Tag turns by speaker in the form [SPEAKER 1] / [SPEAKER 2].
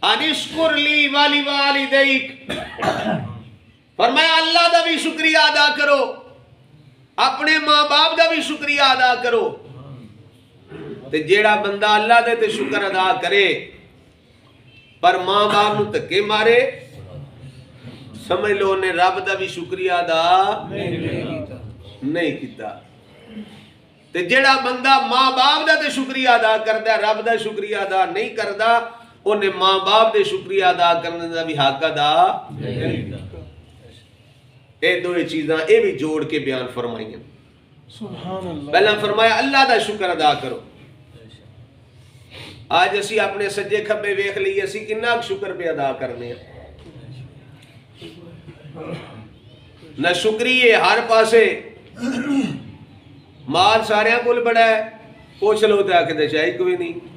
[SPEAKER 1] انشکر لی والی والدیک، فرمایا اللہ دا بھی شکریہ ادا کرو، اپنے ماں باپ دا بھی شکریہ ادا کرو۔ تے جیڑا بندہ اللہ دے تے شکر ادا کرے پر ماں باپ نو تکے مارے، سمجھ لو نے رب دا بھی شکریہ ادا نہیں کیتا۔ تے جیڑا بندہ ماں باپ دا تے شکریہ ادا کردا، رب دا شکریہ ادا نہیں کردا، انہیں ماں باپ دے شکریہ ادا کرنے دا بھی حق ادا نہیں۔ اے دو چیزاں اے بھی جوڑ کے بیان فرمائیں۔ پہلا فرمایا اللہ دا شکر ادا کرو۔ آج اسی اپنے سجے کھبے ویکھ لئیے، اسی کنا شکر پہ ادا کرنے ہیں۔ نہ شکریہ ہر پاسے، مال سارے کول بڑا ہے، پوچھ لو تے آکھدے شاید کوئی نہیں۔